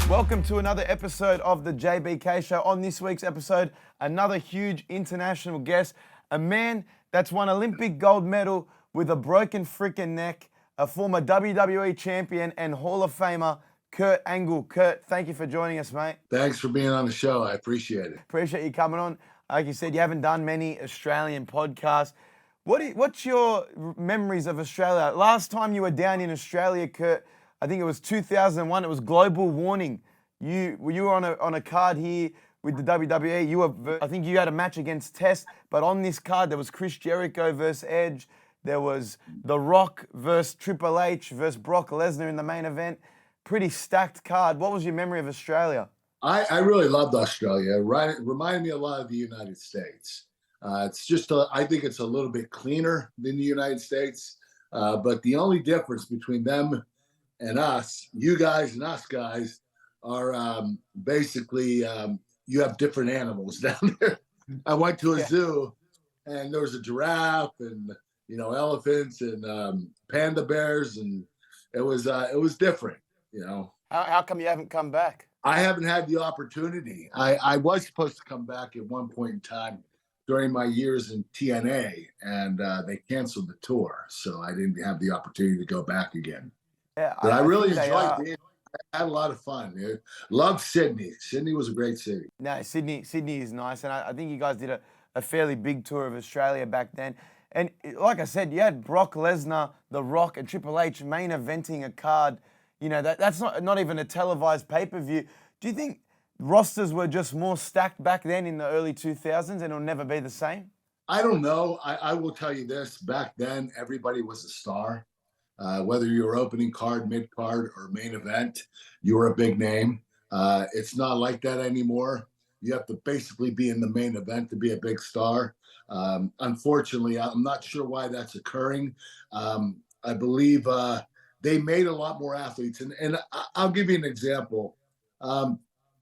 Welcome to another episode of the JBK Show. On this week's episode, another huge international guest, a man that's won Olympic gold medal with a broken freaking neck, a former WWE Champion and Hall of Famer, Kurt Angle. Kurt, thank you for joining us, mate. Thanks for being on the show. I appreciate it. Appreciate you coming on. Like you said, you haven't done many Australian podcasts. What's your memories of Australia? Last time you were down in Australia, Kurt, I think it was 2001. It was global warning. You were on a card here with the WWE. I think you had a match against Test, but on this card there was Chris Jericho versus Edge. There was The Rock versus Triple H versus Brock Lesnar in the main event. Pretty stacked card. What was your memory of Australia? I really loved Australia. It reminded me a lot of the United States. It's just, I think it's a little bit cleaner than the United States. But the only difference between them and us, you guys and us guys, are basically you have different animals down there. I went to a zoo, and there was a giraffe and elephants and panda bears, and it was different. How come you haven't come back? I haven't had the opportunity. I was supposed to come back at one point in time during my years in TNA, and they canceled the tour, so I didn't have the opportunity to go back again. Yeah, but I really enjoyed it. I had a lot of fun. Dude. Loved Sydney. Sydney was a great city. No, Sydney is nice, and I think you guys did a fairly big tour of Australia back then. And like I said, you had Brock Lesnar, The Rock, and Triple H main eventing a card. That's not even a televised pay-per-view. Do you think rosters were just more stacked back then in the early 2000s and it'll never be the same? I don't know. I will tell you this. Back then, everybody was a star. Whether you were opening card, mid-card, or main event, you were a big name. It's not like that anymore. You have to basically be in the main event to be a big star. Unfortunately, I'm not sure why that's occurring. I believe they made a lot more athletes. And I'll give you an example.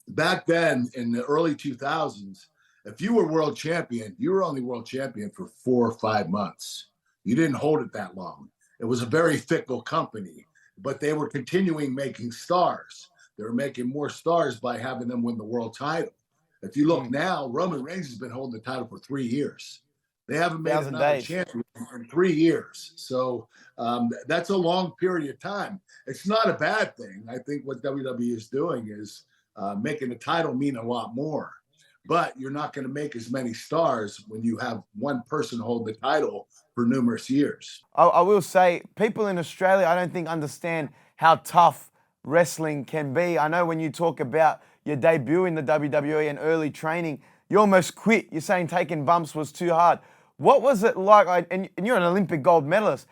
Back then, in the early 2000s, if you were world champion, you were only world champion for 4 or 5 months. You didn't hold it that long. It was a very fickle company, but they were continuing making stars. They were making more stars by having them win the world title. If you look now, Roman Reigns has been holding the title for 3 years. They haven't made another champion in 3 years. So that's a long period of time. It's not a bad thing. I think what WWE is doing is making the title mean a lot more. But you're not going to make as many stars when you have one person hold the title for numerous years. I will say, people in Australia, I don't think understand how tough wrestling can be. I know when you talk about your debut in the WWE and early training, you almost quit. You're saying taking bumps was too hard. What was it like? And you're an Olympic gold medalist.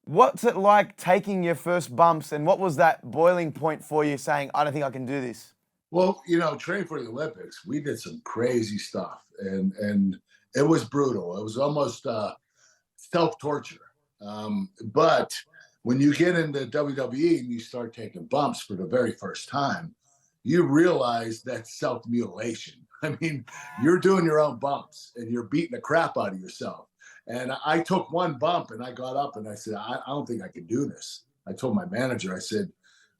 What's it like taking your first bumps, and what was that boiling point for you saying, I don't think I can do this? Well, training for the Olympics, we did some crazy stuff, and it was brutal. It was almost self-torture. But when you get into WWE and you start taking bumps for the very first time, you realize that's self-mutilation. I mean, you're doing your own bumps, and you're beating the crap out of yourself. And I took one bump, and I got up, and I said, I don't think I can do this. I told my manager, I said,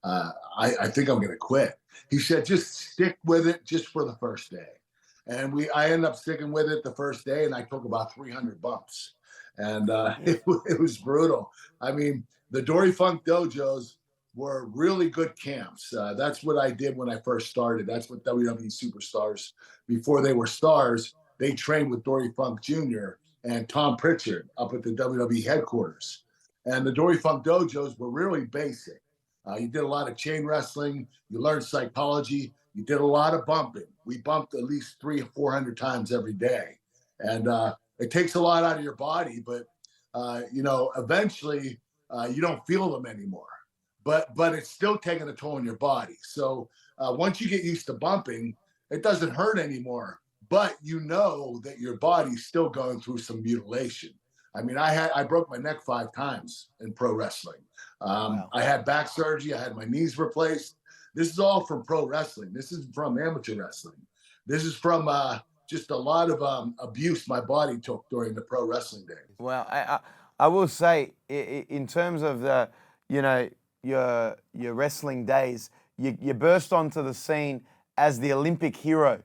I think I'm going to quit. He said, just stick with it just for the first day. And I ended up sticking with it the first day, and I took about 300 bumps. And it was brutal. I mean, the Dory Funk dojos were really good camps. That's what I did when I first started. That's what WWE superstars, before they were stars, they trained with Dory Funk Jr. and Tom Pritchard up at the WWE headquarters. And the Dory Funk dojos were really basic. You did a lot of chain wrestling. You learned psychology. You did a lot of bumping. We bumped at least 300 or 400 times every day. And it takes a lot out of your body, but, eventually you don't feel them anymore. But it's still taking a toll on your body. So once you get used to bumping, it doesn't hurt anymore. But you know that your body's still going through some mutilation. I mean, I broke my neck 5 times in pro wrestling. Wow. I had back surgery. I had my knees replaced. This is all from pro wrestling. This is from amateur wrestling. This is from just a lot of abuse my body took during the pro wrestling days. Well, I will say, in terms of the, you know, your wrestling days, you burst onto the scene as the Olympic hero,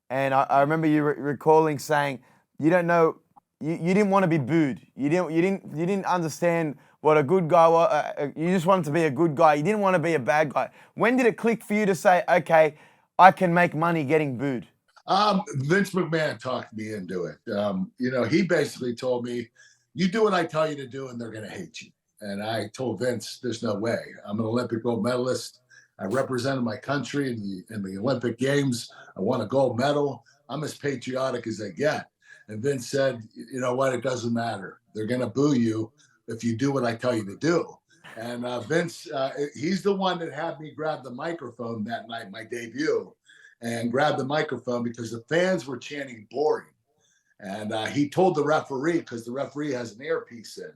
and I remember you recalling saying you don't know, you didn't want to be booed, you didn't understand what a good guy was. You just wanted to be a good guy. You didn't want to be a bad guy. When did it click for you to say, okay, I can make money getting booed? Vince McMahon talked me into it. He basically told me, you do what I tell you to do and they're going to hate you. And I told Vince, there's no way. I'm an Olympic gold medalist. I represented my country in the Olympic Games. I won a gold medal. I'm as patriotic as they get. And Vince said, you know what? It doesn't matter. They're going to boo you if you do what I tell you to do. And Vince, he's the one that had me grab the microphone that night, my debut, and grab the microphone because the fans were chanting boring. And he told the referee, because the referee has an earpiece in,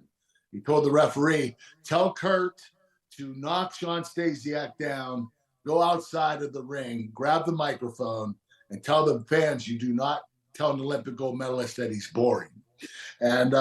he told the referee, tell Kurt to knock Shawn Stasiak down, go outside of the ring, grab the microphone, and tell the fans you do not tell an Olympic gold medalist that he's boring. And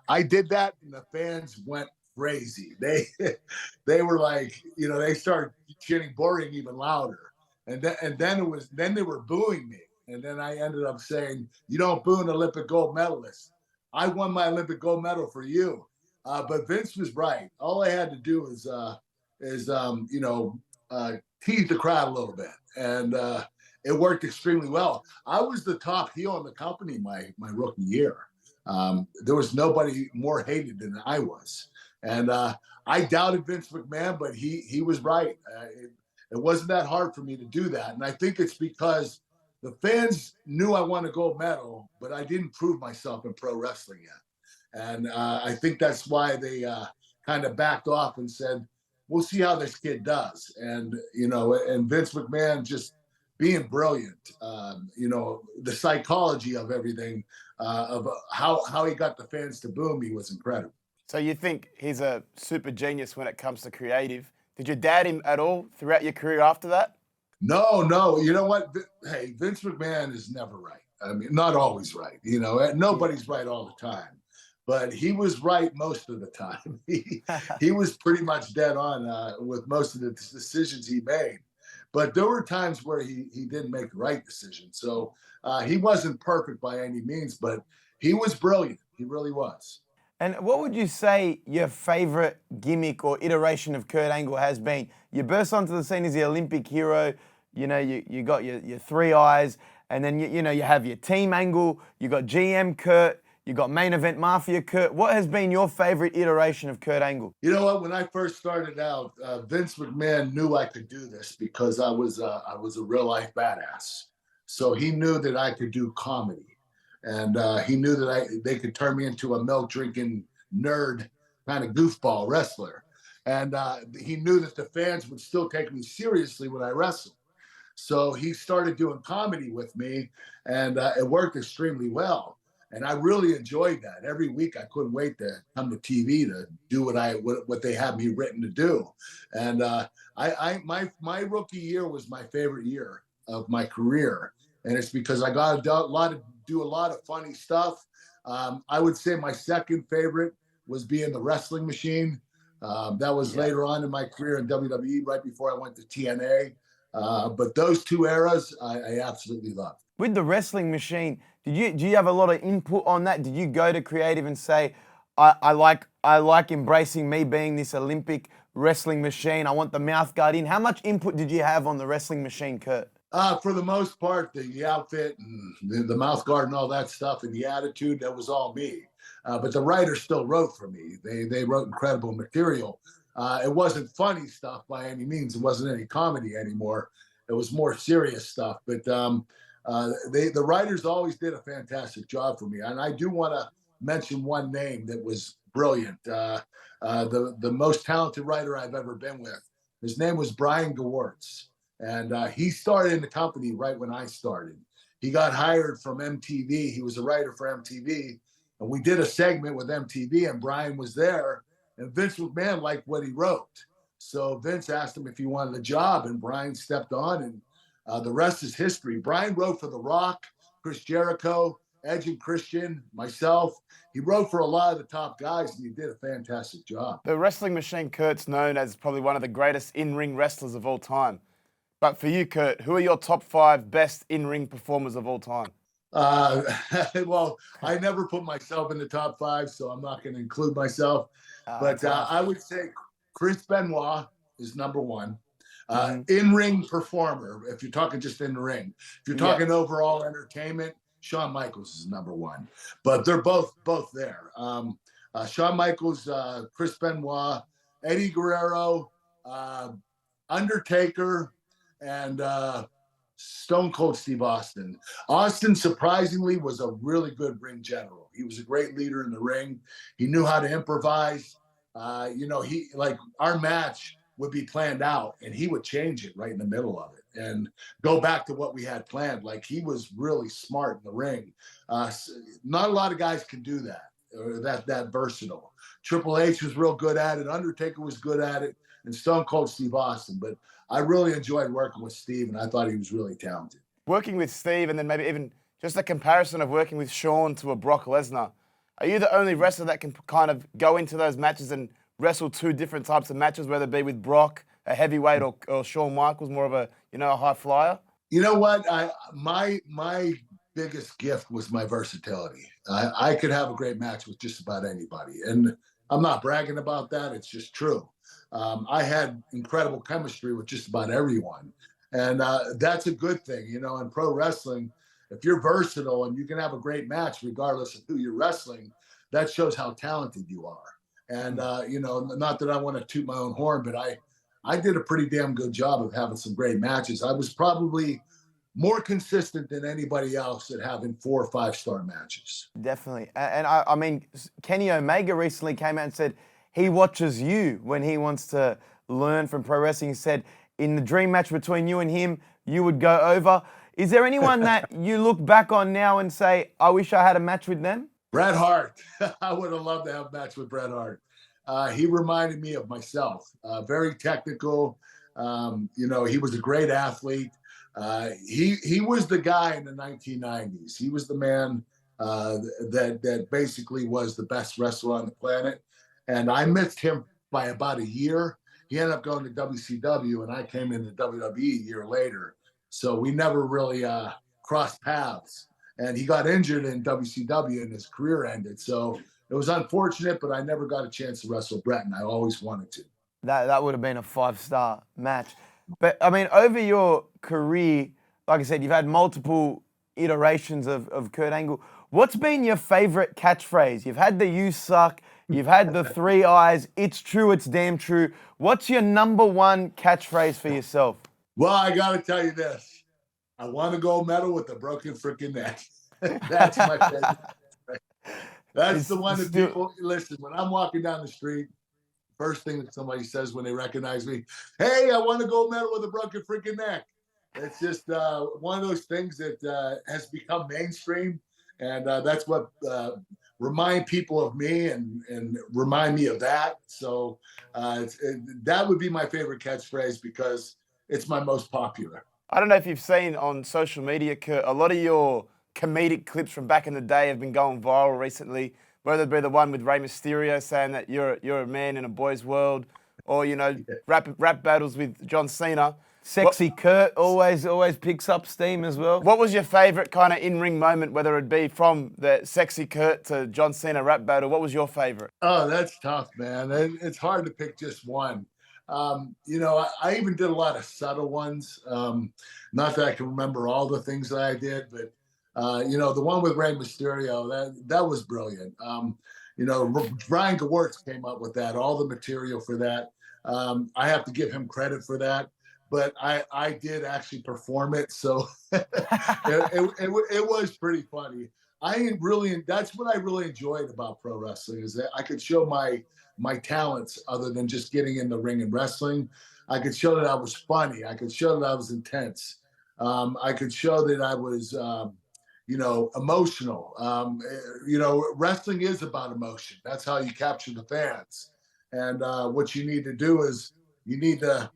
I did that, and the fans went crazy. They were like, they started chanting boring even louder. And then they were booing me. And then I ended up saying, you don't boo an Olympic gold medalist. I won my Olympic gold medal for you. But Vince was right. All I had to do is tease the crowd a little bit. And it worked extremely well. I was the top heel in the company my rookie year. There was nobody more hated than I was. And I doubted Vince McMahon, but he was right. It wasn't that hard for me to do that. And I think it's because the fans knew I won a gold medal, but I didn't prove myself in pro wrestling yet. And I think that's why they kind of backed off and said, we'll see how this kid does. And, and Vince McMahon just being brilliant, the psychology of everything, of how he got the fans to boo me was incredible. So you think he's a super genius when it comes to creative. Did you doubt him at all throughout your career after that? No. You know what? Hey, Vince McMahon is never right. I mean, not always right. Nobody's right all the time. But he was right most of the time. He was pretty much dead on with most of the decisions he made. But there were times where he didn't make the right decision. So he wasn't perfect by any means, but he was brilliant. He really was. And what would you say your favorite gimmick or iteration of Kurt Angle has been? You burst onto the scene as the Olympic hero. You got your three eyes, and then you have your team Angle. You got GM Kurt. You got main event Mafia Kurt. What has been your favorite iteration of Kurt Angle? You know what? When I first started out, Vince McMahon knew I could do this because I was a real life badass. So he knew that I could do comedy. And he knew that they could turn me into a milk-drinking nerd kind of goofball wrestler. And he knew that the fans would still take me seriously when I wrestled. So he started doing comedy with me, and it worked extremely well. And I really enjoyed that. Every week I couldn't wait to come to TV to do what they had me written to do. And my rookie year was my favorite year of my career. And it's because I got do a lot of funny stuff. I would say my second favorite was being the wrestling machine. That was later on in my career in WWE, right before I went to TNA. But those two eras, I absolutely loved. With the wrestling machine, do you have a lot of input on that? Did you go to creative and say, I like embracing me being this Olympic wrestling machine. I want the mouth guard in. How much input did you have on the wrestling machine, Kurt? For the most part, the outfit and the mouth guard and all that stuff and the attitude, that was all me. But the writers still wrote for me. They wrote incredible material. It wasn't funny stuff by any means. It wasn't any comedy anymore. It was more serious stuff. But the writers always did a fantastic job for me. And I do want to mention one name that was brilliant. The most talented writer I've ever been with. His name was Brian Gewirtz. And he started in the company right when I started. He got hired from MTV. He was a writer for MTV. And we did a segment with MTV, and Brian was there. And Vince McMahon liked what he wrote. So Vince asked him if he wanted a job, and Brian stepped on, and the rest is history. Brian wrote for The Rock, Chris Jericho, Edge and Christian, myself. He wrote for a lot of the top guys, and he did a fantastic job. The wrestling machine Kurt's known as probably one of the greatest in-ring wrestlers of all time. But for you, Kurt, who are your top 5 best in-ring performers of all time? Well, I never put myself in the top 5, so I'm not going to include myself. But I would say Chris Benoit is number 1. In-ring performer, if you're talking just in the ring. If you're talking overall entertainment, Shawn Michaels is number 1. But they're both there. Shawn Michaels, Chris Benoit, Eddie Guerrero, Undertaker, and Stone Cold Steve Austin. Austin, surprisingly, was a really good ring general. He was a great leader in the ring. He knew how to improvise. He, like, our match would be planned out, and he would change it right in the middle of it and go back to what we had planned. Like, he was really smart in the ring. Not a lot of guys can do that, or that versatile. Triple H was real good at it. Undertaker was good at it, and Stone Cold Steve Austin. But I really enjoyed working with Steve, and I thought he was really talented. Working with Steve, and then maybe even just a comparison of working with Shawn to a Brock Lesnar. Are you the only wrestler that can kind of go into those matches and wrestle 2 different types of matches, whether it be with Brock, a heavyweight, or Shawn Michaels, more of a, a high flyer? You know what? My biggest gift was my versatility. I could have a great match with just about anybody. And I'm not bragging about that. It's just true. I had incredible chemistry with just about everyone. And that's a good thing. In pro wrestling, if you're versatile and you can have a great match regardless of who you're wrestling, that shows how talented you are. And, not that I want to toot my own horn, but I did a pretty damn good job of having some great matches. I was probably more consistent than anybody else at having 4 or 5-star matches. Definitely. And I mean, Kenny Omega recently came out and said he watches you when he wants to learn from pro wrestling. He said in the dream match between you and him, you would go over. Is there anyone that you look back on now and say, I wish I had a match with them? Bret Hart. I would have loved to have a match with Bret Hart. He reminded me of myself. Very technical. He was a great athlete. He was the guy in the 1990s. He was the man that basically was the best wrestler on the planet. And I missed him by about a year. He ended up going to WCW, and I came into WWE a year later. So we never really crossed paths. And he got injured in WCW and his career ended. So it was unfortunate, but I never got a chance to wrestle Bret, and I always wanted to. That would have been a 5-star match. But, I mean, over your career, like I said, you've had multiple iterations of Kurt Angle. What's been your favorite catchphrase? You've had the "you suck," you've had the 3 eyes, "it's true, it's damn true." What's your number 1 catchphrase for yourself? Well, I got to tell you this. I want to go metal with a broken freaking neck. That's my favorite. That's the one that people listen. When I'm walking down the street, first thing that somebody says when they recognize me, "Hey, I want to go metal with a broken freaking neck." It's just one of those things that has become mainstream, and that's what remind people of me and remind me of that. So that would be my favorite catchphrase because it's my most popular. I don't know if you've seen on social media, Kurt, a lot of your comedic clips from back in the day have been going viral recently, whether it be the one with Rey Mysterio saying that you're a man in a boy's world, or, rap battles with John Cena. Sexy Kurt always picks up steam as well. What was your favorite kind of in-ring moment, whether it be from the Sexy Kurt to John Cena rap battle? What was your favorite? Oh, that's tough, man. It's hard to pick just one. I even did a lot of subtle ones. Not that I can remember all the things that I did, but the one with Rey Mysterio, that was brilliant. Brian Gewirtz came up with that, all the material for that. I have to give him credit for that, but I did actually perform it, so it was pretty funny. That's what I really enjoyed about pro wrestling, is that I could show my talents other than just getting in the ring and wrestling. I could show that I was funny. I could show that I was intense. I could show that I was, emotional. Wrestling is about emotion. That's how you capture the fans. And what you need to do is you need to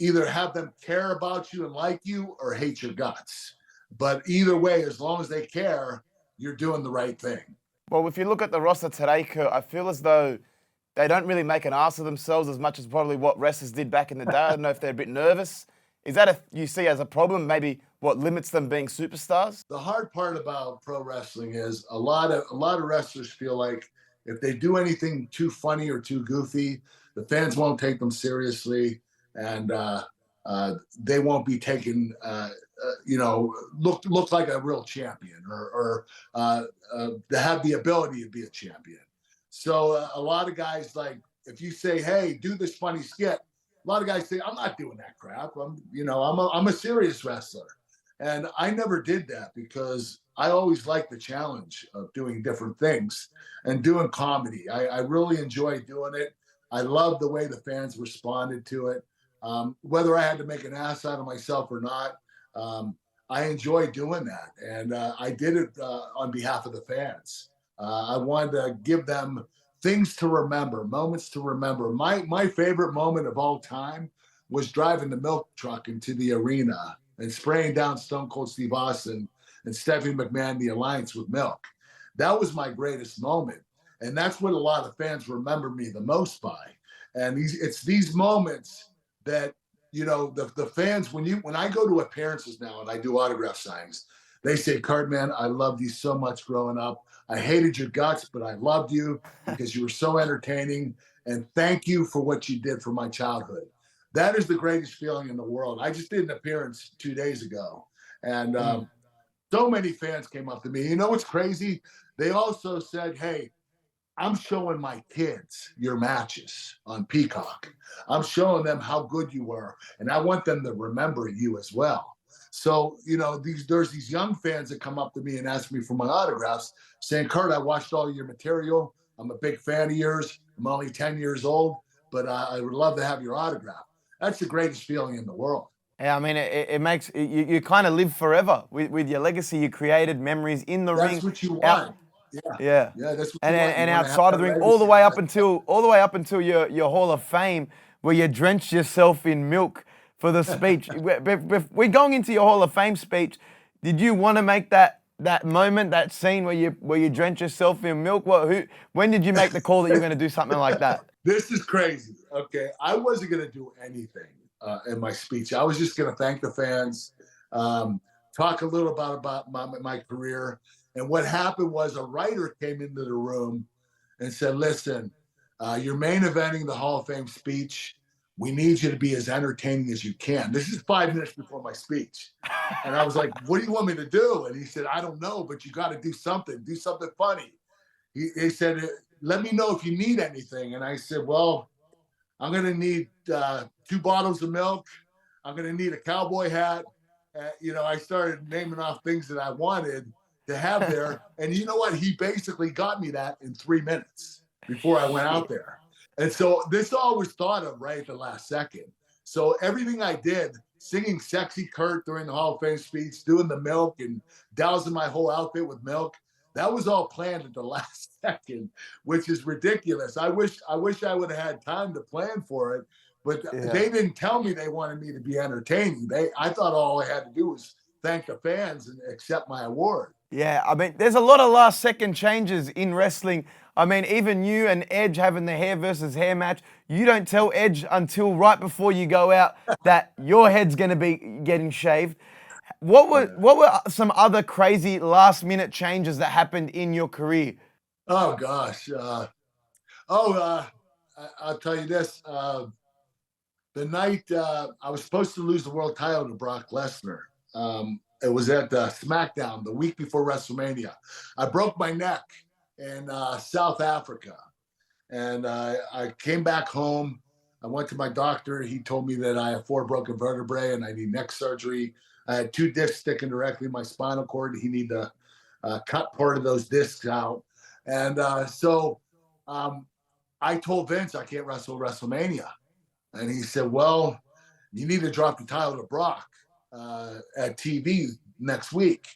either have them care about you and like you or hate your guts. But either way, as long as they care, you're doing the right thing. Well, if you look at the roster today, Kurt, I feel as though they don't really make an ass of themselves as much as probably what wrestlers did back in the day. I don't know if they're a bit nervous. Is that you see as a problem? Maybe what limits them being superstars? The hard part about pro wrestling is a lot of wrestlers feel like if they do anything too funny or too goofy, the fans won't take them seriously, and they won't be taken. Look like a real champion, or to have the ability to be a champion. So a lot of guys, like, if you say, "Hey, do this funny skit," a lot of guys say, "I'm not doing that crap. I'm a serious wrestler," and I never did that because I always liked the challenge of doing different things and doing comedy. I really enjoyed doing it. I love the way the fans responded to it. Whether I had to make an ass out of myself or not, I enjoyed doing that. And I did it on behalf of the fans. I wanted to give them things to remember, moments to remember. My favorite moment of all time was driving the milk truck into the arena and spraying down Stone Cold Steve Austin and Stephanie McMahon, the Alliance, with milk. That was my greatest moment. And that's what a lot of fans remember me the most by. And it's these moments that, the fans, when I go to appearances now and I do autograph signings, they say, "Card man, I loved you so much growing up. I hated your guts, but I loved you because you were so entertaining. And thank you for what you did for my childhood." That is the greatest feeling in the world. I just did an appearance 2 days ago, and so many fans came up to me. You know what's crazy? They also said, "Hey, I'm showing my kids your matches on Peacock. I'm showing them how good you were, and I want them to remember you as well." So, there's these young fans that come up to me and ask me for my autographs, saying, "Kurt, I watched all your material. I'm a big fan of yours. I'm only 10 years old, but I would love to have your autograph." That's the greatest feeling in the world. Yeah, I mean, it makes you kind of live forever with your legacy. You created memories in the ring. That's what you want. Yeah. Yeah, that's what And you want. and You wanna outside have of the that ring, all the legacy. way up until your Hall of Fame, where you drenched yourself in milk for the speech. We're going into your Hall of Fame speech. Did you want to make that moment, that scene where you drench yourself in milk? When did you make the call that you're going to do something like that? This is crazy. Okay, I wasn't going to do anything in my speech. I was just going to thank the fans, talk a little about my career. And what happened was a writer came into the room and said, "Listen, you're main eventing the Hall of Fame speech. We need you to be as entertaining as you can." This is 5 minutes before my speech. And I was like, "What do you want me to do?" And he said, "I don't know, but you got to do something funny." He said, "Let me know if you need anything." And I said, "Well, I'm going to need 2 bottles of milk. I'm going to need a cowboy hat." I started naming off things that I wanted to have there. And you know what? He basically got me that in 3 minutes before I went out there. And so this all was thought of right at the last second. So everything I did, singing Sexy Kurt during the Hall of Fame speech, doing the milk and dousing my whole outfit with milk, that was all planned at the last second, which is ridiculous. I wish I would have had time to plan for it, but they didn't tell me they wanted me to be entertaining. I thought all I had to do was thank the fans and accept my award. Yeah, I mean, there's a lot of last-second changes in wrestling. I mean, even you and Edge having the hair versus hair match, you don't tell Edge until right before you go out that your head's going to be getting shaved. What were some other crazy last-minute changes that happened in your career? Oh, gosh. I'll tell you this. The night I was supposed to lose the world title to Brock Lesnar, it was at SmackDown the week before WrestleMania. I broke my neck in South Africa, and I came back home. I went to my doctor. He told me that I have 4 broken vertebrae and I need neck surgery. I had 2 discs sticking directly in my spinal cord. He needed to cut part of those discs out. And so I told Vince I can't wrestle WrestleMania. And he said, "Well, you need to drop the title to Brock at TV next week."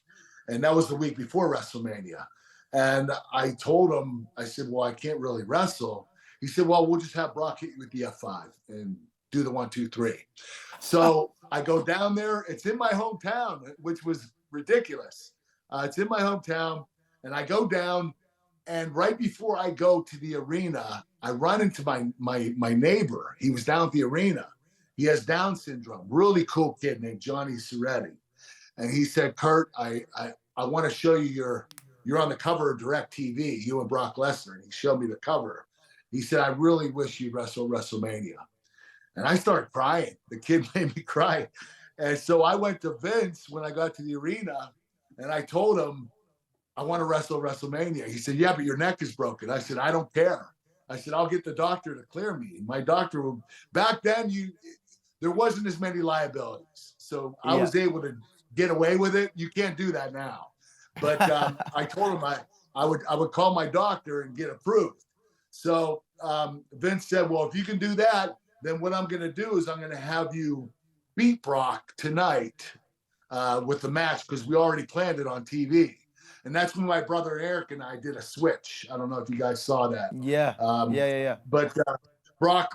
And that was the week before WrestleMania. And I told him, I said, "Well, I can't really wrestle." He said, "Well, we'll just have Brock hit you with the F5 and do the 1, 2, 3. So I go down there. It's in my hometown, which was ridiculous. It's in my hometown. And I go down, and right before I go to the arena, I run into my neighbor. He was down at the arena. He has Down syndrome. Really cool kid named Johnny Suretti. And he said, Kurt, I want to show you you're on the cover of DirecTV, you and Brock Lesnar. And he showed me the cover. He said, I really wish you'd wrestle WrestleMania. And I started crying. The kid made me cry. And so I went to Vince when I got to the arena, and I told him, I want to wrestle WrestleMania. He said, yeah, but your neck is broken. I said, I don't care. I said, I'll get the doctor to clear me. My doctor, back then, there wasn't as many liabilities. So I was able to get away with it. You can't do that now. But I told him I would call my doctor and get approved. So Vince said, well, if you can do that, then what I'm going to do is I'm going to have you beat Brock tonight with the match, because we already planned it on TV. And that's when my brother Eric and I did a switch. I don't know if you guys saw that. Yeah. Yeah. But Brock,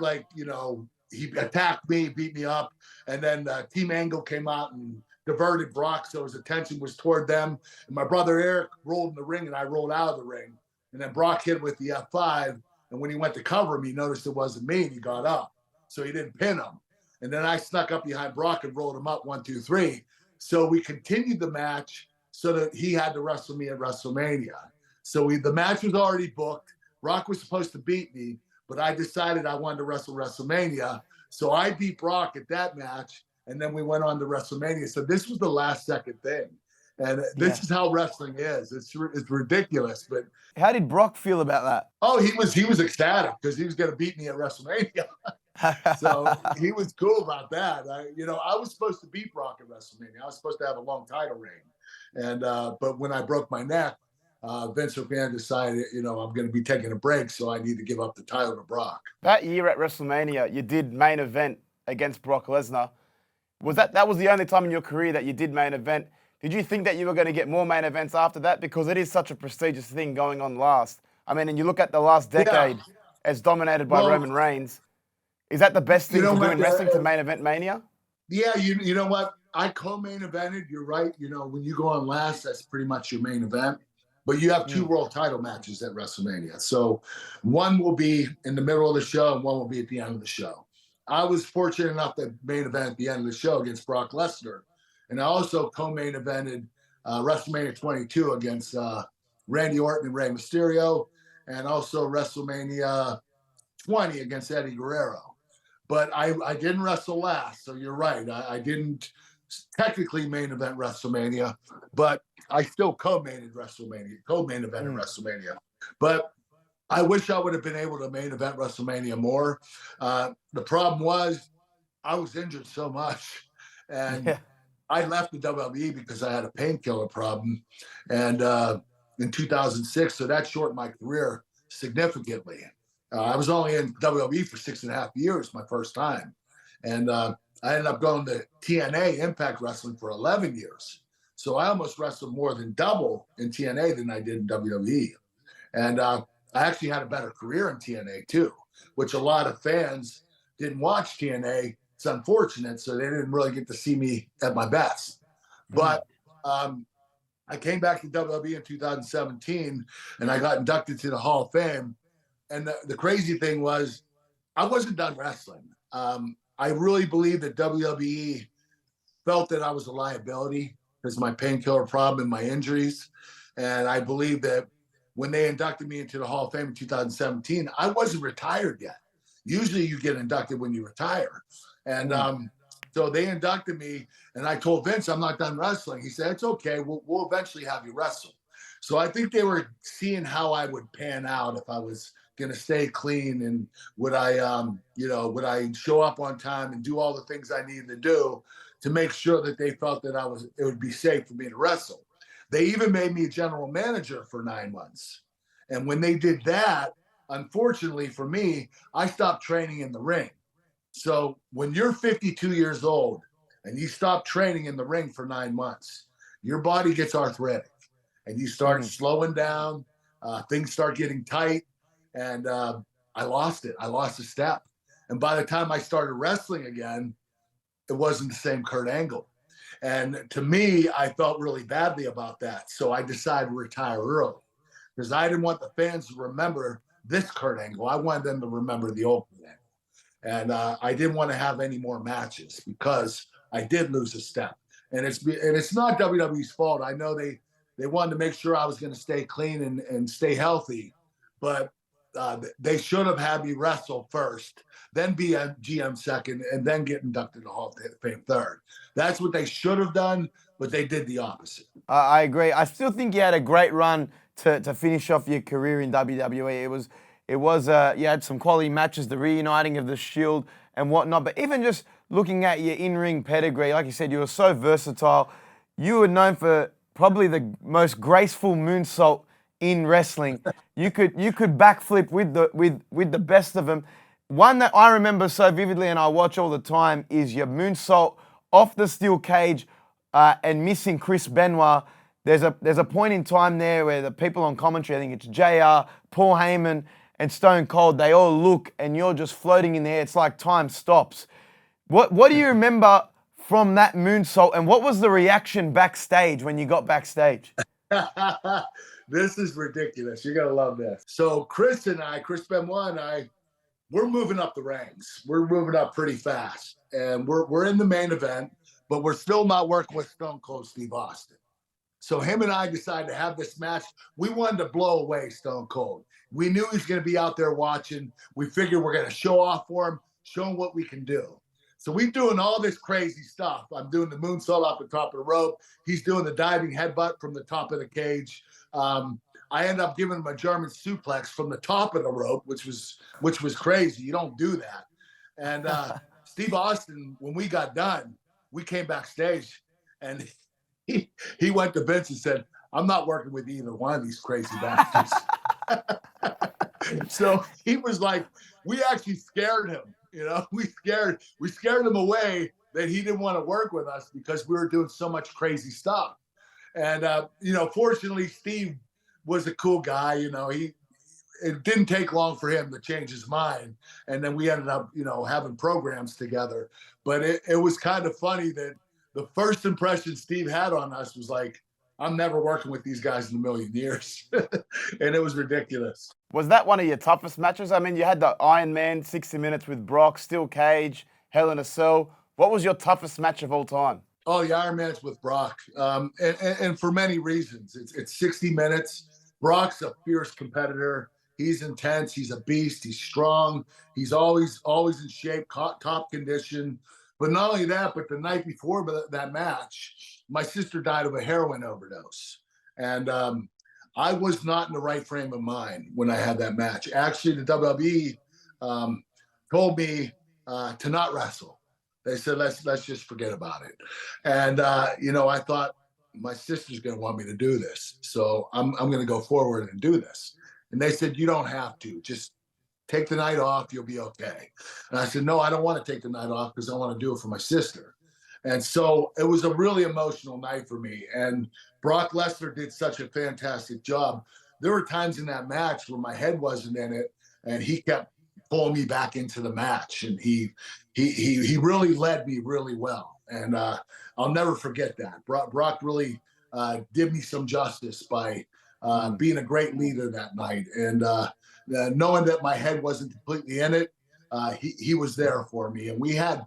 he attacked me, beat me up. And then Team Angle came out and diverted Brock, so his attention was toward them. And my brother Eric rolled in the ring, and I rolled out of the ring. And then Brock hit with the F5. And when he went to cover him, he noticed it wasn't me, and he got up. So he didn't pin him. And then I snuck up behind Brock and rolled him up 1, 2, 3. So we continued the match so that he had to wrestle me at WrestleMania. So the match was already booked. Brock was supposed to beat me, but I decided I wanted to wrestle WrestleMania. So I beat Brock at that match, and then we went on to WrestleMania. So this was the last second thing. And this is how wrestling is. It's ridiculous. But how did Brock feel about that? Oh, he was ecstatic because he was going to beat me at WrestleMania. So he was cool about that. I was supposed to beat Brock at WrestleMania. I was supposed to have a long title reign. And but when I broke my neck, Vince McMahon decided, I'm going to be taking a break, so I need to give up the title to Brock. That year at WrestleMania, you did main event against Brock Lesnar. That was the only time in your career that you did main event? Did you think that you were going to get more main events after that? Because it is such a prestigious thing going on last. I mean, and you look at the last decade as dominated by Roman Reigns. Is that the best thing to do in wrestling, to main event Mania? Yeah, you know what? I co-main evented. You're right. When you go on last, that's pretty much your main event. But you have 2 world title matches at WrestleMania. So one will be in the middle of the show and one will be at the end of the show. I was fortunate enough to main event at the end of the show against Brock Lesnar. And I also co-main evented WrestleMania 22 against Randy Orton and Rey Mysterio, and also WrestleMania 20 against Eddie Guerrero. But I didn't wrestle last, so you're right. I didn't technically main event WrestleMania, but I still co-main evented WrestleMania. But I wish I would have been able to main event WrestleMania more. The problem was I was injured so much, and I left the WWE because I had a painkiller problem, and in 2006, so that shortened my career significantly. I was only in WWE for 6.5 years, my first time, and I ended up going to TNA Impact Wrestling for 11 years. So I almost wrestled more than double in TNA than I did in WWE, and I actually had a better career in TNA too, which a lot of fans didn't watch TNA. It's unfortunate, so they didn't really get to see me at my best. But I came back to WWE in 2017, and I got inducted to the Hall of Fame. And the crazy thing was, I wasn't done wrestling. I really believe that WWE felt that I was a liability because of my painkiller problem and my injuries. And I believe that when they inducted me into the Hall of Fame in 2017, I wasn't retired yet. Usually you get inducted when you retire. And so they inducted me, and I told Vince, I'm not done wrestling. He said, it's okay. We'll eventually have you wrestle. So I think they were seeing how I would pan out if I was going to stay clean, and would I show up on time and do all the things I needed to do to make sure that they felt that it would be safe for me to wrestle. They even made me a general manager for 9 months. And when they did that, unfortunately for me, I stopped training in the ring. So when you're 52 years old and you stop training in the ring for 9 months, your body gets arthritic and you start slowing down, things start getting tight, and I lost it. I lost a step. And by the time I started wrestling again, it wasn't the same Kurt Angle. And to me, I felt really badly about that. So I decided to retire early because I didn't want the fans to remember this Kurt Angle. I wanted them to remember the old Kurt Angle. And I didn't want to have any more matches because I did lose a step. And it's not WWE's fault. I know they wanted to make sure I was going to stay clean and stay healthy, but they should have had me wrestle first, then be a GM second, and then get inducted to Hall of Fame third. That's what they should have done, but they did the opposite. I agree. I still think you had a great run to finish off your career in WWE. It was you had some quality matches, the reuniting of the Shield and whatnot. But even just looking at your in-ring pedigree, like you said, you were so versatile. You were known for probably the most graceful moonsault in wrestling. You could backflip with the best of them. One that I remember so vividly and I watch all the time is your moonsault off the steel cage and missing Chris Benoit. There's a point in time there where the people on commentary, I think it's JR, Paul Heyman, and Stone Cold, they all look and you're just floating in the air. It's like time stops. What do you remember from that moonsault, and what was the reaction backstage when you got backstage? This is ridiculous. You're going to love this. So Chris Benoit and I, we're moving up the ranks. We're moving up pretty fast. And we're in the main event, but we're still not working with Stone Cold Steve Austin. So him and I decided to have this match. We wanted to blow away Stone Cold. We knew he was going to be out there watching. We figured we're going to show off for him, show him what we can do. So we're doing all this crazy stuff. I'm doing the moonsault off the top of the rope. He's doing the diving headbutt from the top of the cage. I end up giving him a German suplex from the top of the rope, which was crazy. You don't do that. And Steve Austin, when we got done, we came backstage, and he went to Vince and said, "I'm not working with either one of these crazy bastards." So he was like, we actually scared him. You know, we scared him away that he didn't want to work with us because we were doing so much crazy stuff. And, fortunately, Steve was a cool guy. It didn't take long for him to change his mind. And then we ended up, having programs together. But it was kind of funny that the first impression Steve had on us was like, I'm never working with these guys in a million years. And it was ridiculous. Was that one of your toughest matches? I mean, you had the Iron Man 60 minutes with Brock, steel cage, Hell in a Cell. What was your toughest match of all time? Oh, the Iron Man's with Brock. And for many reasons. It's 60 minutes. Brock's a fierce competitor. He's intense. He's a beast. He's strong. He's always in shape, top condition. But not only that, but the night before that match, my sister died of a heroin overdose. And I was not in the right frame of mind when I had that match. Actually, the WWE told me to not wrestle. They said, let's just forget about it. And, I thought my sister's going to want me to do this. So I'm going to go forward and do this. And they said, you don't have to. Just take the night off. You'll be okay. And I said, no, I don't want to take the night off because I want to do it for my sister. And so it was a really emotional night for me. And Brock Lesnar did such a fantastic job. There were times in that match where my head wasn't in it, and he kept pulling me back into the match. And he really led me really well. And I'll never forget that. Brock really did me some justice by being a great leader that night. And knowing that my head wasn't completely in it, he was there for me. And we had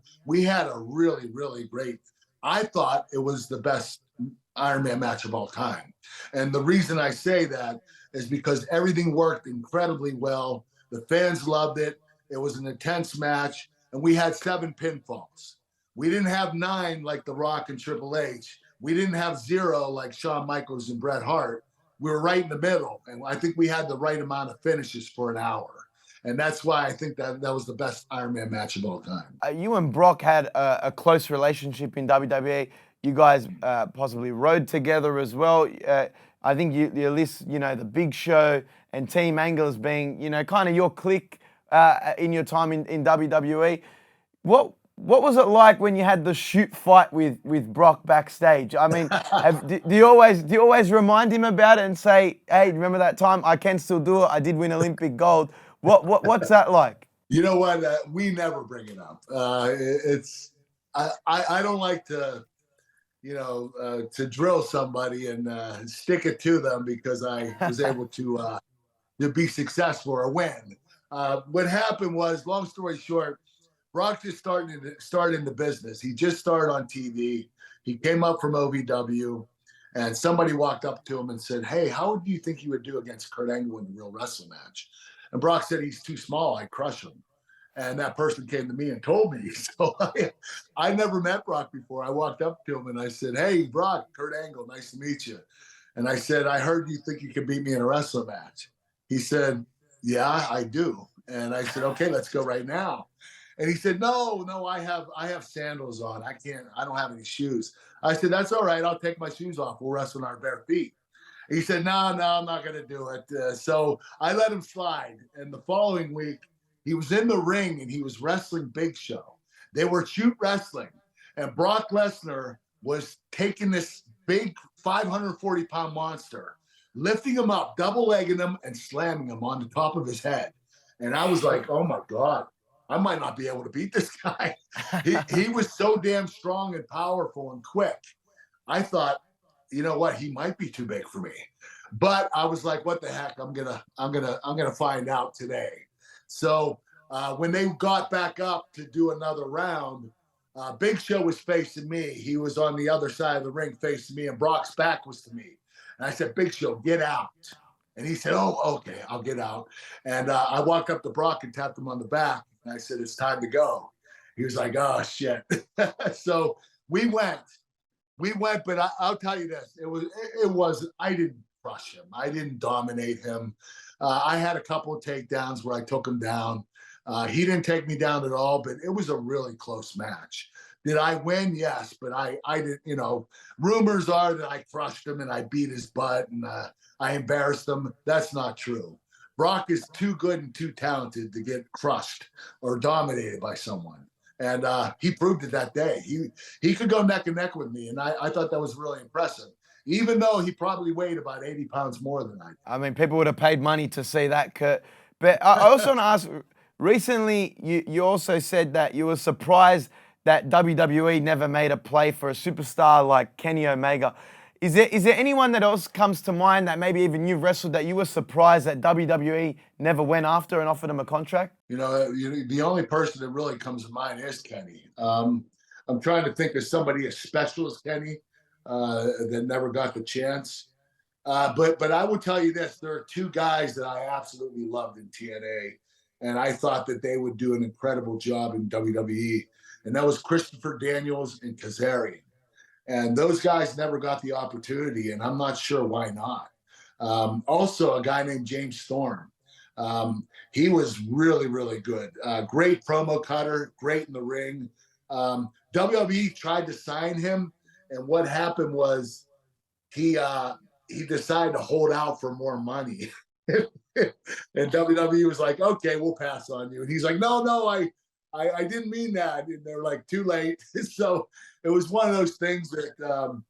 a really, really great, I thought it was the best Iron Man match of all time. And the reason I say that is because everything worked incredibly well. The fans loved it. It was an intense match. And we had 7 pinfalls. We didn't have 9 like The Rock and Triple H. We didn't have 0 like Shawn Michaels and Bret Hart. We were right in the middle. And I think we had the right amount of finishes for an hour. And that's why I think that was the best Iron Man match of all time. You and Brock had a close relationship in WWE. You guys possibly rode together as well. I think you list, the Big Show and Team Angle as being, kind of your clique in your time in WWE. What was it like when you had the shoot fight with Brock backstage? I mean, do you always remind him about it and say, hey, remember that time? I can still do it. I did win Olympic gold. What's that like? You know what? We never bring it up. I don't like to. to drill somebody and stick it to them because I was able to be successful or win. What happened was, long story short, Brock just started in the business. He just started on TV. He came up from OVW, and somebody walked up to him and said, "Hey, how do you think you would do against Kurt Angle in a real wrestling match?" And Brock said, "He's too small. I'd crush him." And that person came to me and told me. So I never met Brock before. I walked up to him and I said, "Hey, Brock, Kurt Angle, nice to meet you." And I said, "I heard you think you can beat me in a wrestling match." He said, "Yeah, I do." And I said, "Okay, let's go right now." And he said, no, I have sandals on. I don't have any shoes. I said, "That's all right. I'll take my shoes off. We'll wrestle on our bare feet." He said, no, I'm not going to do it. So I let him slide. And the following week, he was in the ring and he was wrestling Big Show. They were shoot wrestling. And Brock Lesnar was taking this big 540-pound monster, lifting him up, double-legging him, and slamming him on the top of his head. And I was like, oh, my God. I might not be able to beat this guy. He was so damn strong and powerful and quick. I thought, you know what? He might be too big for me. But I was like, what the heck? I'm gonna find out today. So when they got back up to do another round, Big Show was facing me. He was on the other side of the ring facing me, and Brock's back was to me. And I said, "Big Show, get out." And he said, "Oh, okay, I'll get out." And I walked up to Brock and tapped him on the back. And I said, "It's time to go." He was like, "Oh, shit." So we went, but I'll tell you this. I didn't crush him. I didn't dominate him. I had a couple of takedowns where I took him down. He didn't take me down at all, but it was a really close match. Did I win? Yes, but I didn't, rumors are that I crushed him and I beat his butt and I embarrassed him. That's not true. Brock is too good and too talented to get crushed or dominated by someone. And he proved it that day. He could go neck and neck with me, and I thought that was really impressive, even though he probably weighed about 80 pounds more than I did. I mean, people would have paid money to see that, Kurt. But I also want to ask, recently you also said that you were surprised that WWE never made a play for a superstar like Kenny Omega. Is there anyone that else comes to mind that maybe even you've wrestled that you were surprised that WWE never went after and offered him a contract? The only person that really comes to mind is Kenny. I'm trying to think of somebody as special as Kenny that never got the chance. But I will tell you this: there are two guys that I absolutely loved in TNA, and I thought that they would do an incredible job in WWE, and that was Christopher Daniels and Kazarian. And those guys never got the opportunity, and I'm not sure why not. Also, a guy named James Storm. He was really, really good. Great promo cutter, great in the ring. WWE tried to sign him, and what happened was he decided to hold out for more money. And WWE was like, "Okay, we'll pass on you." And he's like, No, I didn't mean that. And they're like, "Too late." So it was one of those things that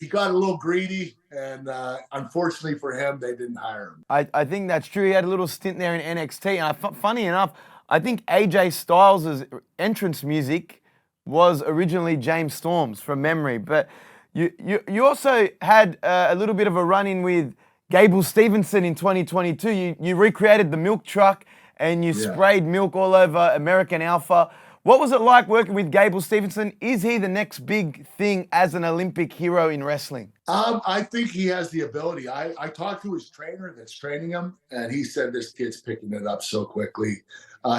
he got a little greedy, and unfortunately for him, they didn't hire him. I think that's true. He had a little stint there in NXT. And funny enough, I think AJ Styles' entrance music was originally James Storm's from memory. But you also had a little bit of a run-in with Gable Stevenson in 2022. You recreated the milk truck and you sprayed milk all over American Alpha. What was it like working with Gable Stevenson? Is he the next big thing as an Olympic hero in wrestling? I think he has the ability. I talked to his trainer that's training him, and he said this kid's picking it up so quickly.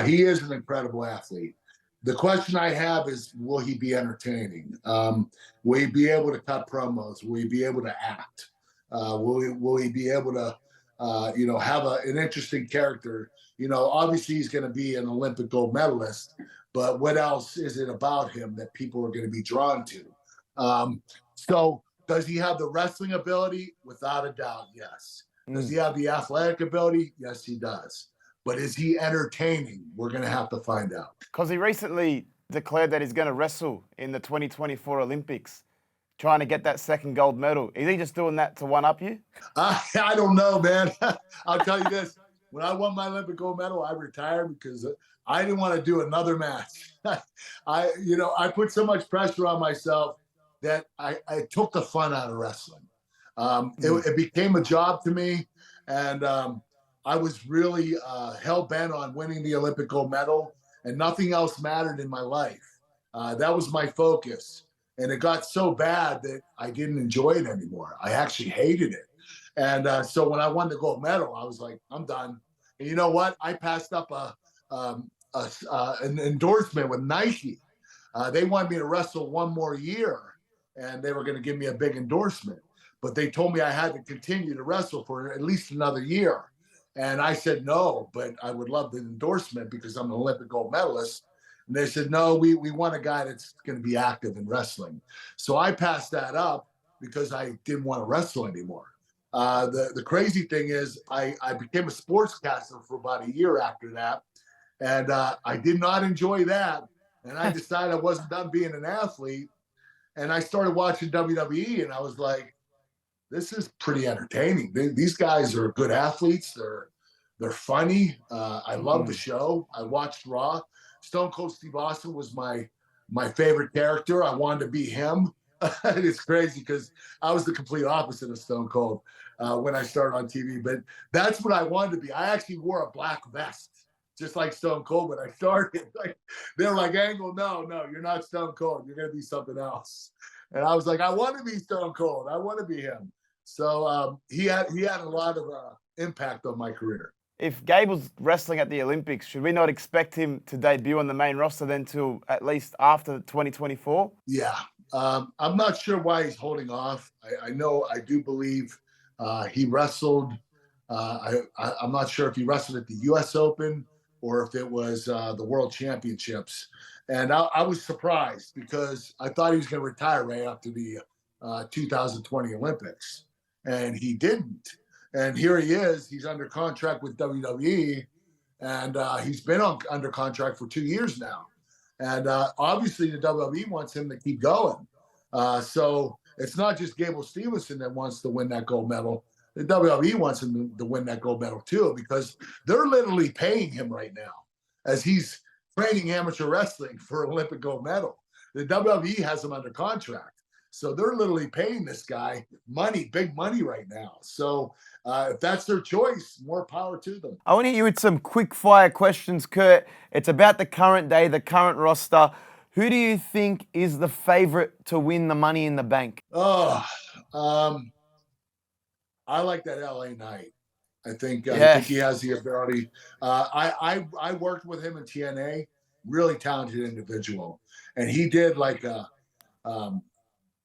He is an incredible athlete. The question I have is, will he be entertaining? Will he be able to cut promos? Will he be able to act? Will he be able to, have an interesting character? Obviously he's going to be an Olympic gold medalist, but what else is it about him that people are going to be drawn to? So does he have the wrestling ability? Without a doubt, yes. Does he have the athletic ability? Yes, he does. But is he entertaining? We're going to have to find out. Because he recently declared that he's going to wrestle in the 2024 Olympics, trying to get that second gold medal. Is he just doing that to one-up you? I don't know, man. I'll tell you this. When I won my Olympic gold medal, I retired because I didn't want to do another match. I put so much pressure on myself that I took the fun out of wrestling. It became a job to me, and I was really hell bent on winning the Olympic gold medal, and nothing else mattered in my life. That was my focus, and it got so bad that I didn't enjoy it anymore. I actually hated it, and so when I won the gold medal, I was like, I'm done. And you know what? I passed up an endorsement with Nike. They wanted me to wrestle one more year, and they were going to give me a big endorsement. But they told me I had to continue to wrestle for at least another year. And I said no, but I would love the endorsement because I'm an Olympic gold medalist. And they said, no, we want a guy that's going to be active in wrestling. So I passed that up because I didn't want to wrestle anymore. The crazy thing is I became a sportscaster for about a year after that. And I did not enjoy that. And I decided I wasn't done being an athlete. And I started watching WWE, and I was like, this is pretty entertaining. These guys are good athletes. They're funny. I love the show. I watched Raw. Stone Cold Steve Austin was my favorite character. I wanted to be him. It's crazy because I was the complete opposite of Stone Cold when I started on TV. But that's what I wanted to be. I actually wore a black vest, just like Stone Cold when I started. Like, they were like, Angle, no, you're not Stone Cold. You're going to be something else. And I was like, I want to be Stone Cold. I want to be him. So he had a lot of impact on my career. If Gable's wrestling at the Olympics, should we not expect him to debut on the main roster then till at least after 2024? Yeah. I'm not sure why he's holding off. I do believe he wrestled. I'm not sure if he wrestled at the U.S. Open or if it was the World Championships. And I was surprised because I thought he was going to retire right after the 2020 Olympics. And he didn't. And here he is. He's under contract with WWE. And he's been under contract for 2 years now. And obviously the WWE wants him to keep going. So it's not just Gable Stevenson that wants to win that gold medal. The WWE wants him to win that gold medal too, because they're literally paying him right now as he's training amateur wrestling for Olympic gold medal. The WWE has him under contract. So they're literally paying this guy money, big money right now. So if that's their choice, more power to them. I want to hit you with some quick fire questions, Kurt. It's about the current day, the current roster. Who do you think is the favorite to win the Money in the Bank? I like that LA Knight. I think he has the ability. I worked with him in TNA, really talented individual. And he did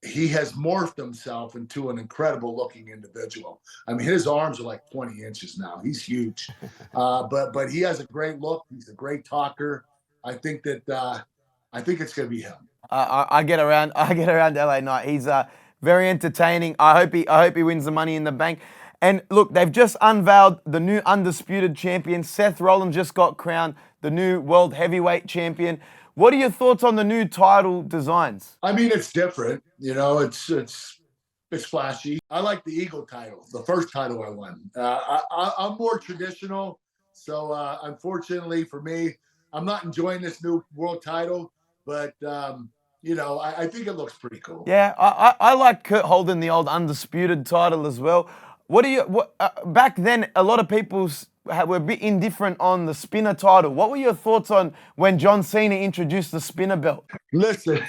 he has morphed himself into an incredible looking individual. I mean, his arms are like 20 inches now. He's huge. But he has a great look. He's a great talker. I think it's going to be him. I get around LA Knight. He's very entertaining. I hope he wins the Money in the Bank. And look, they've just unveiled the new undisputed champion. Seth Rollins just got crowned the new world heavyweight champion. What are your thoughts on the new title designs? I mean, it's different. You know, it's flashy. I like the Eagle title, the first title I won. I'm more traditional. So unfortunately for me, I'm not enjoying this new world title, but I think it looks pretty cool. Yeah, I like Kurt holding the old undisputed title as well. Back then, a lot of people were a bit indifferent on the spinner title. What were your thoughts on when John Cena introduced the spinner belt? Listen,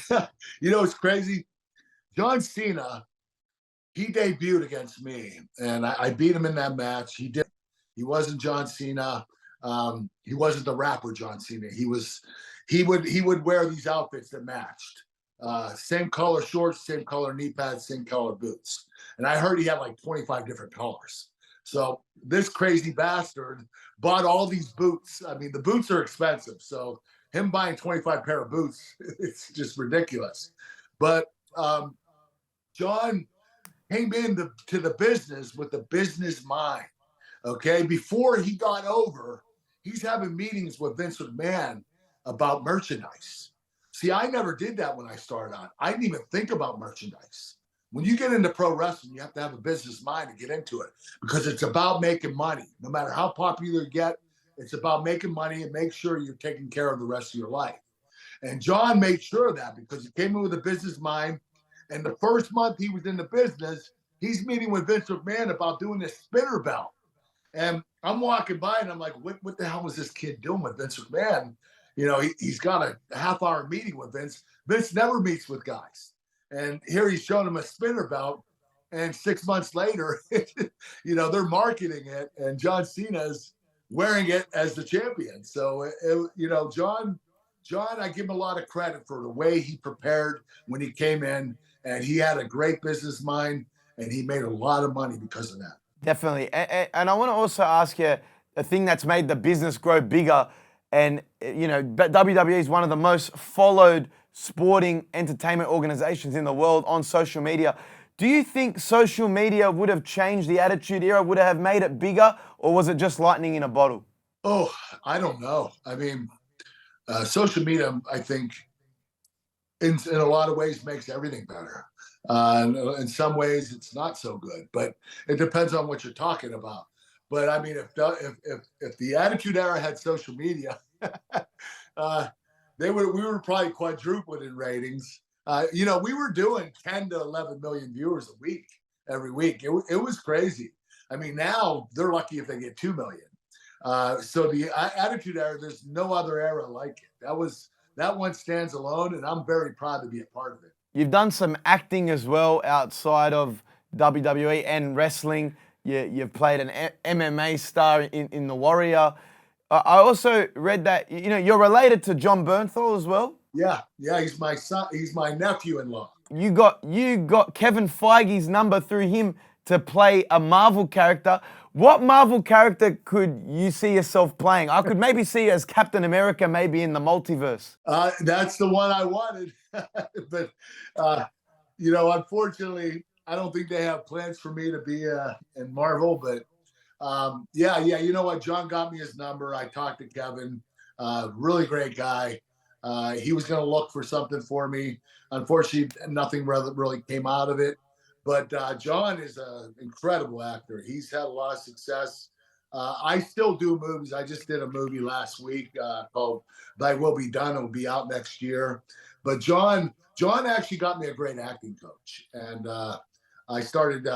it's crazy. John Cena, he debuted against me, and I beat him in that match. He did. He wasn't John Cena. He wasn't the rapper John Cena. He would wear these outfits that matched. Same color shorts, same color knee pads, same color boots. And I heard he had like 25 different colors. So this crazy bastard bought all these boots. I mean, the boots are expensive. So him buying 25 pair of boots, it's just ridiculous. But John came into the business with a business mind. Okay. Before he got over, he's having meetings with Vince McMahon about merchandise. See, I never did that when I started on. I didn't even think about merchandise. When you get into pro wrestling, you have to have a business mind to get into it because it's about making money. No matter how popular you get, it's about making money and make sure you're taking care of the rest of your life. And John made sure of that because he came in with a business mind And the first month he was in the business, he's meeting with Vince McMahon about doing this spinner belt. And I'm walking by and I'm like, what the hell is this kid doing with Vince McMahon? You know, he's got a half-hour meeting with Vince. Vince never meets with guys. And here he's showing him a spinner belt. And 6 months later, you know, they're marketing it. And John Cena's wearing it as the champion. So, you know, John, I give him a lot of credit for the way he prepared when he came in. And he had a great business mind. And he made a lot of money because of that. Definitely. And I want to also ask you a thing that's made the business grow bigger. And, you know, WWE is one of the most followed sporting entertainment organizations in the world on social media. Do you think social media would have changed the Attitude Era? Would it have made it bigger? Or was it just lightning in a bottle? Oh, I don't know. I mean, social media, I think, in a lot of ways makes everything better. In some ways, it's not so good, but it depends on what you're talking about. But I mean, if the Attitude Era had social media, we were probably quadrupled in ratings. You know, we were doing 10 to 11 million viewers a week, every week. It was crazy. I mean, now they're lucky if they get 2 million. So the Attitude Era, there's no other era like it. That one stands alone, and I'm very proud to be a part of it. You've done some acting as well outside of WWE and wrestling. You've played an MMA star in The Warrior. I also read that, you know, you're related to Jon-Bernard as well. Yeah, he's my son. He's my nephew-in-law. You got Kevin Feige's number through him to play a Marvel character. What Marvel character could you see yourself playing? I could maybe see you as Captain America, maybe in the multiverse. That's the one I wanted. But, you know, unfortunately, I don't think they have plans for me to be in Marvel. But, yeah, you know what? John got me his number. I talked to Kevin. Really great guy. He was going to look for something for me. Unfortunately, nothing really came out of it. But John is an incredible actor. He's had a lot of success. I still do movies. I just did a movie last week called Thy Will Be Done. It will be out next year. But John actually got me a great acting coach. And I started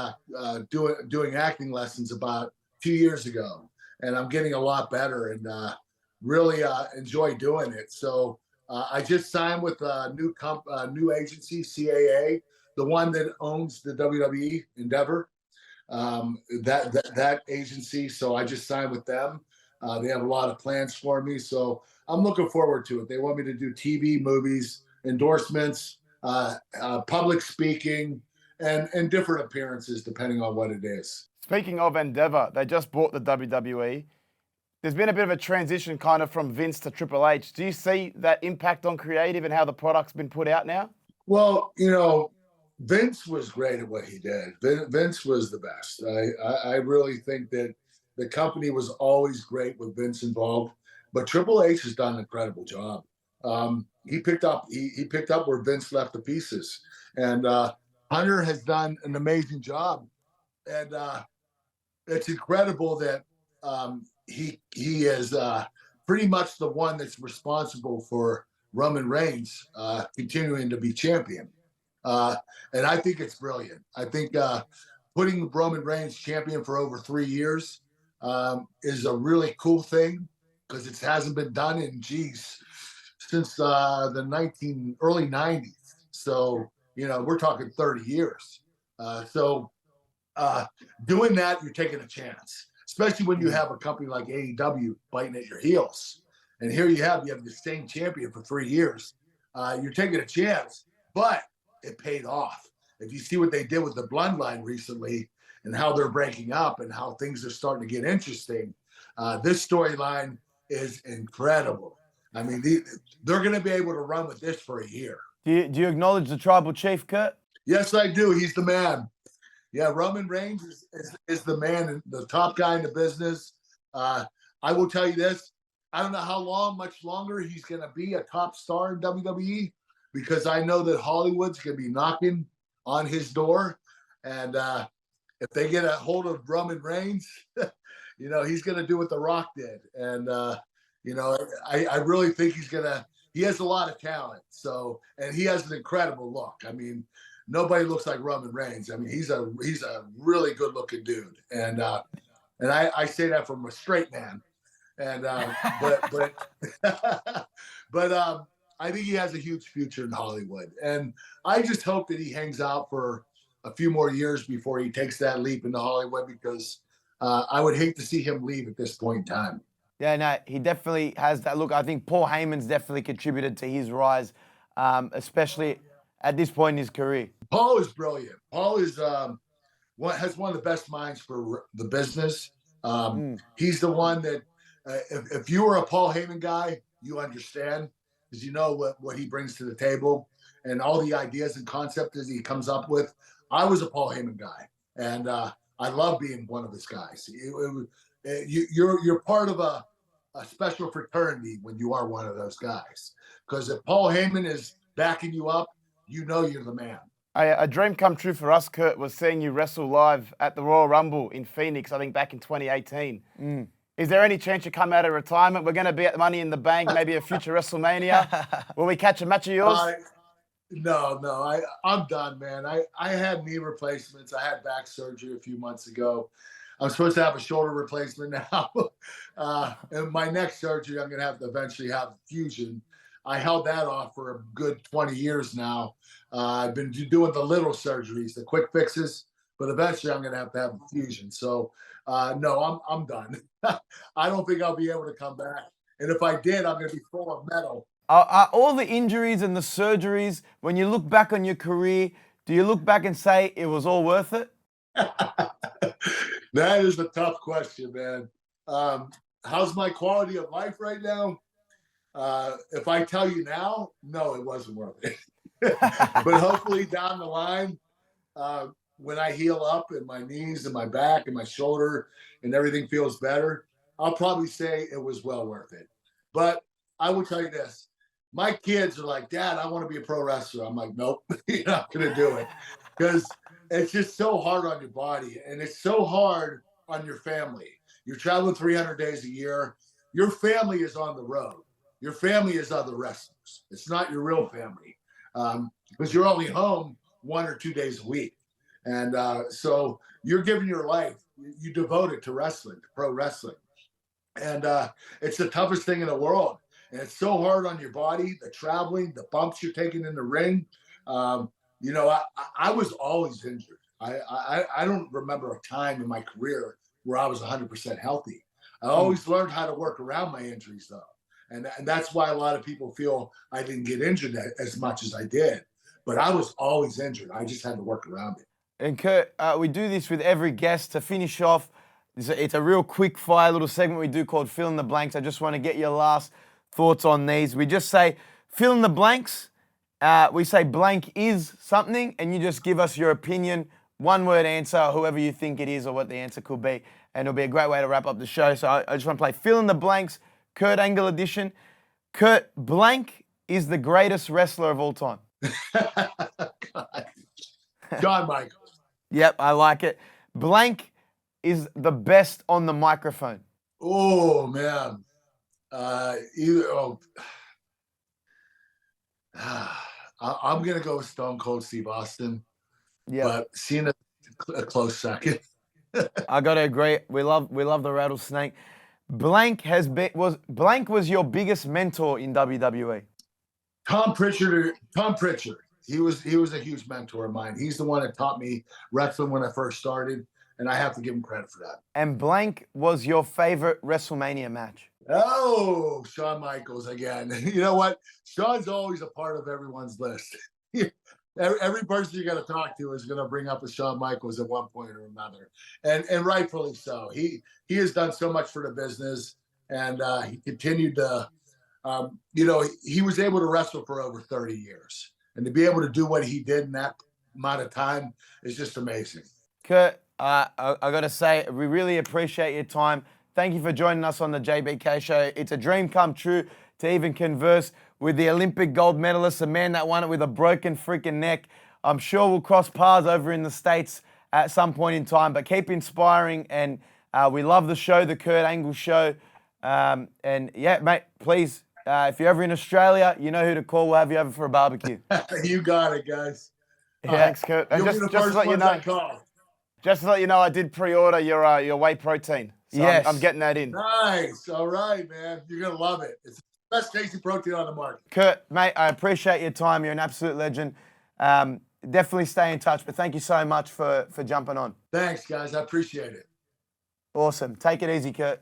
doing acting lessons about 2 years ago. And I'm getting a lot better and really enjoy doing it. So I just signed with a new agency, CAA, the one that owns the WWE Endeavor, that agency. So I just signed with them. They have a lot of plans for me. So I'm looking forward to it. They want me to do TV, movies, endorsements, public speaking, and different appearances depending on what it is. Speaking of Endeavor, they just bought the WWE. There's been a bit of a transition kind of from Vince to Triple H. Do you see that impact on creative and how the product's been put out now? Well, you know, Vince was great at what he did. Vince was the best. I really think that the company was always great with Vince involved, but Triple H has done an incredible job. He picked up where Vince left the pieces, and Hunter has done an amazing job. And it's incredible that he is pretty much the one that's responsible for Roman Reigns continuing to be champion. And I think it's brilliant. I think putting Roman Reigns champion for over 3 years is a really cool thing because it hasn't been done since the early 90s. So, you know, we're talking 30 years. So doing that, you're taking a chance, especially when you have a company like AEW biting at your heels. And here you have the same champion for 3 years. You're taking a chance, but it paid off. If you see what they did with the Bloodline recently and how they're breaking up and how things are starting to get interesting, this storyline is incredible. I mean, they're going to be able to run with this for a year. Do you acknowledge the Tribal Chief, Kurt? Yes, I do. He's the man. Yeah, Roman Reigns is the man and the top guy in the business. I will tell you this. I don't know how much longer he's going to be a top star in WWE because I know that Hollywood's going to be knocking on his door. And if they get a hold of Roman Reigns, you know, he's going to do what The Rock did. And, you know, I really think he has a lot of talent. So, and he has an incredible look. I mean, nobody looks like Roman Reigns. I mean, he's a really good looking dude, and I say that from a straight man, and but I think he has a huge future in Hollywood, and I just hope that he hangs out for a few more years before he takes that leap into Hollywood, because I would hate to see him leave at this point in time. Yeah, no, he definitely has that look. I think Paul Heyman's definitely contributed to his rise, especially at this point in his career. Paul is brilliant. Paul is has one of the best minds for the business. He's the one that, if you were a Paul Heyman guy, you understand, because you know what he brings to the table and all the ideas and concepts that he comes up with. I was a Paul Heyman guy, and I love being one of his guys. You're part of a special fraternity when you are one of those guys, because if Paul Heyman is backing you up, you know you're the man. A dream come true for us, Kurt, was seeing you wrestle live at the Royal Rumble in Phoenix, I think back in 2018. Is there any chance you come out of retirement? We're going to be at Money in the Bank, maybe a future WrestleMania. Will we catch a match of yours? No, I'm done, man. I had knee replacements. I had back surgery a few months ago. I'm supposed to have a shoulder replacement now. And my next surgery, I'm going to have to eventually have fusion. I held that off for a good 20 years now. I've been doing the little surgeries, the quick fixes, but eventually I'm going to have a fusion. So, no, I'm done. I don't think I'll be able to come back. And if I did, I'm going to be full of metal. All the injuries and the surgeries, when you look back on your career, do you look back and say it was all worth it? That is a tough question, man. How's my quality of life right now? If I tell you now, no, it wasn't worth it. But hopefully down the line, when I heal up in my knees and my back and my shoulder and everything feels better, I'll probably say it was well worth it. But I will tell you this. My kids are like, Dad, I want to be a pro wrestler. I'm like, nope, you're not going to do it. Because it's just so hard on your body, and it's so hard on your family. You're traveling 300 days a year. Your family is on the road. Your family is other wrestlers. It's not your real family, because you're only home 1 or 2 days a week. And so you're giving your life, you devote it to wrestling, to pro wrestling. And it's the toughest thing in the world. And it's so hard on your body, the traveling, the bumps you're taking in the ring. You know, I was always injured. I don't remember a time in my career where I was 100% healthy. I always learned how to work around my injuries, though. And that's why a lot of people feel I didn't get injured as much as I did. But I was always injured. I just had to work around it. And Kurt, we do this with every guest to finish off. It's a real quick fire little segment we do called Fill in the Blanks. I just want to get your last thoughts on these. We just say, fill in the blanks. We say blank is something, and you just give us your opinion, one-word answer, whoever you think it is or what the answer could be. And it'll be a great way to wrap up the show. So I just want to play Fill in the Blanks, Kurt Angle edition. Kurt, blank is the greatest wrestler of all time. Shawn Michaels. Yep, I like it. Blank is the best on the microphone. Oh, man. I'm going to go with Stone Cold Steve Austin. Yeah. But seeing a close second. I got to agree. We love the rattlesnake. Blank was your biggest mentor in WWE. Tom Pritchard. He was a huge mentor of mine. He's the one that taught me wrestling when I first started, and I have to give him credit for that. And blank was your favorite WrestleMania match. Oh, Shawn Michaels again. You know what? Shawn's always a part of everyone's list. Every person you're going to talk to is going to bring up a Shawn Michaels at one point or another, and rightfully so. He has done so much for the business, and he continued to. He was able to wrestle for over 30 years, and to be able to do what he did in that amount of time is just amazing. Kurt, I got to say, we really appreciate your time. Thank you for joining us on the JBK Show. It's a dream come true to even converse with the Olympic gold medalist, a man that won it with a broken freaking neck. I'm sure we'll cross paths over in the States at some point in time, but keep inspiring. And we love the show, the Kurt Angle Show. And yeah, mate, please, if you're ever in Australia, you know who to call. We'll have you over for a barbecue. You got it, guys. Thanks, Kurt. And You'll be the just to first let you ones know, I call. just to let you know, I did pre-order your whey protein. So Yes. I'm getting that in. Nice. All right, man. You're gonna love it. It's the best tasty protein on the market. Kurt, mate, I appreciate your time. You're an absolute legend. Definitely stay in touch, but thank you so much for jumping on. Thanks, guys. I appreciate it. Awesome. Take it easy, Kurt.